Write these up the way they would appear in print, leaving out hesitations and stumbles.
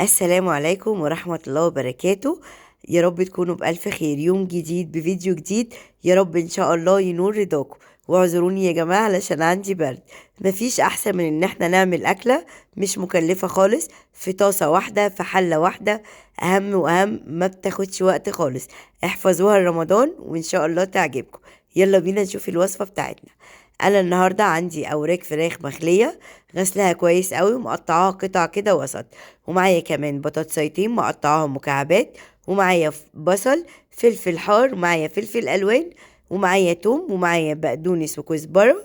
السلام عليكم ورحمة الله وبركاته. يا رب تكونوا بألف خير. يوم جديد بفيديو جديد، يا رب إن شاء الله ينور رضاكم. واعذروني يا جماعة علشان عندي برد. مفيش أحسن من إن احنا نعمل أكلة مش مكلفة خالص في طاسة واحدة في حلة واحدة. أهم وأهم ما بتاخدش وقت خالص. احفظوها رمضان وإن شاء الله تعجبكم. يلا بينا نشوف الوصفة بتاعتنا. انا النهارده عندي اوراق فراخ مخليه، غسلها كويس قوي ومقطعاها قطع كده وسط، ومعايا كمان بطاطسيتين مقطعاهم مكعبات، ومعايا بصل، فلفل حار، ومعايا فلفل الوان، ومعايا توم، ومعايا بقدونس وكزبره،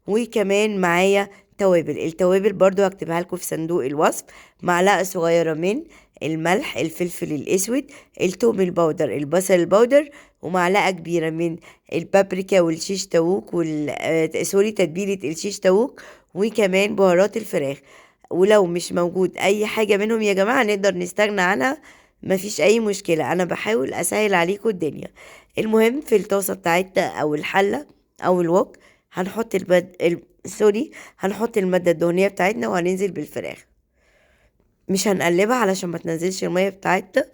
وكمان معايا توابل. التوابل برضو هكتبها لكم في صندوق الوصف. معلقه صغيره من الملح، الفلفل الاسود، التوم البودر، البصل البودر، ومعلقه كبيره من البابريكا والشيش تاووك سوري، تتبيله الشيش تاووك، وكمان بهارات الفراخ. ولو مش موجود اي حاجه منهم يا جماعه نقدر نستغنى عنها، مفيش اي مشكله. انا بحاول اسهل عليكم الدنيا. المهم في الطاسه بتاعتنا او الحله او الوك هنحط هنحط الماده الدهنيه بتاعتنا وهننزل بالفراخ. مش هنقلبها علشان ما تنزلش الميه بتاعتها،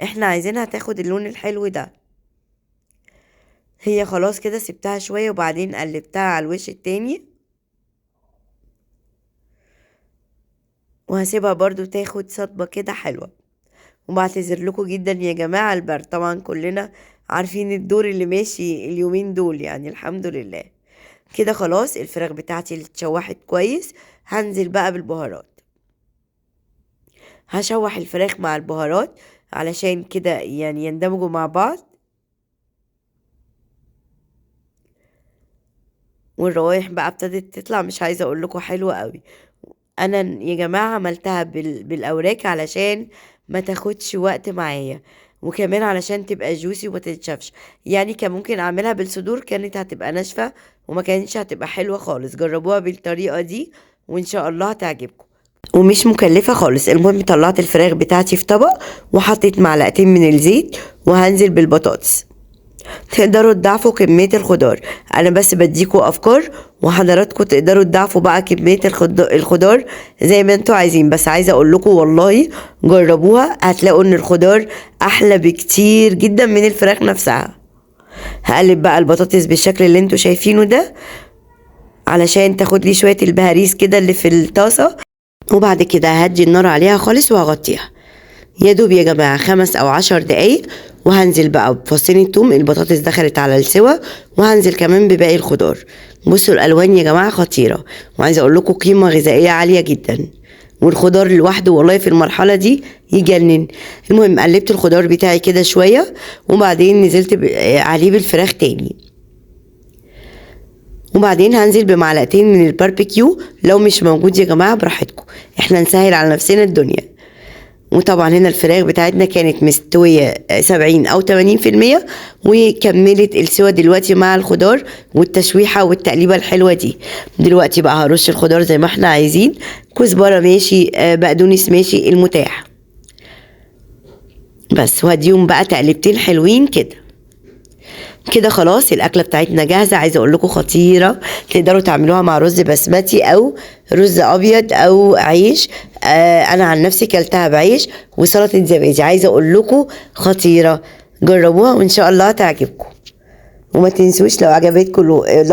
احنا عايزينها تاخد اللون الحلو ده. هي خلاص كده سبتها شوية وبعدين قلبتها على الوش التاني، وهسيبها برضو تاخد صدمة كده حلوة. وبعتذر لكم جدا يا جماعة البرد، طبعا كلنا عارفين الدور اللي ماشي اليومين دول، يعني الحمد لله. كده خلاص الفراخ بتاعتي اللي اتشوحت كويس، هنزل بقى بالبهارات. هشوح الفراخ مع البهارات علشان كده يعني يندمجوا مع بعض. والروايح بقى ابتدت تطلع، مش عايزة اقول لكم حلوة قوي. انا يا جماعة عملتها بالاوراق علشان ما تاخدش وقت معايا، وكمان علشان تبقى جوسي وما تنشفش. يعني كان ممكن اعملها بالصدور، كانت هتبقى ناشفة وما كانتش هتبقى حلوة خالص. جربوها بالطريقة دي وان شاء الله هتعجبكم، ومش مكلفة خالص. المهم طلعت الفراخ بتاعتي في طبق وحطيت معلقتين من الزيت، وهنزل بالبطاطس. تقدروا تضاعفوا كمية الخضار، انا بس بديكوا افكار وحضراتكم تقدروا تضاعفوا بقى كمية الخضار زي ما انتوا عايزين. بس عايزة اقول لكم والله جربوها، هتلاقوا ان الخضار احلى بكتير جدا من الفراخ نفسها. هقلب بقى البطاطس بالشكل اللي انتوا شايفينه ده علشان تاخد لي شوية البهاريز كده اللي في الطاسة، وبعد كده هدي النار عليها خالص وهغطيها يا دوب يا جماعة 5 أو 10 دقايق. وهنزل بقى بفصين التوم، البطاطس دخلت على السوا، وهنزل كمان بباقي الخضار. بصوا الألوان يا جماعة خطيرة، وعايزة أقول لكم قيمة غذائية عالية جدا، والخضار لوحده والله في المرحلة دي يجنن. المهم قلبت الخضار بتاعي كده شوية، وبعدين نزلت عليه بالفراخ تاني، وبعدين هنزل بمعلقتين من الباربيكيو. لو مش موجود يا جماعة براحتكم، احنا نسهل على نفسنا الدنيا. وطبعا هنا الفراخ بتاعتنا كانت مستوية 70 أو 80%، وكملت السوا دلوقتي مع الخضار والتشويحة والتقليبة الحلوة دي. دلوقتي بقى هرش الخضار زي ما احنا عايزين، كزبرة ماشي، بقدونس ماشي، المتاح بس. وهديهم بقى تقليبتين حلوين كده. كده خلاص الاكله بتاعتنا جاهزه. عايزه اقول لكم خطيره، تقدروا تعملوها مع رز بسمتي او رز ابيض او عيش. انا عن نفسي كلتها بعيش وسلطه زبادي. عايزه اقول لكم خطيره، جربوها وان شاء الله تعجبكم. وما تنسوش لو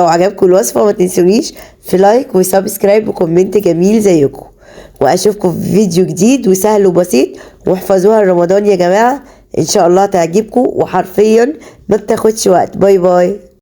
عجبكم الوصفه ما تنسونيش في لايك وسبسكرايب وكومنت جميل زيكم. واشوفكم في فيديو جديد وسهل وبسيط. واحفظوها رمضان يا جماعه، ان شاء الله تعجبكم، وحرفيا ما بتاخدش وقت. باي باي.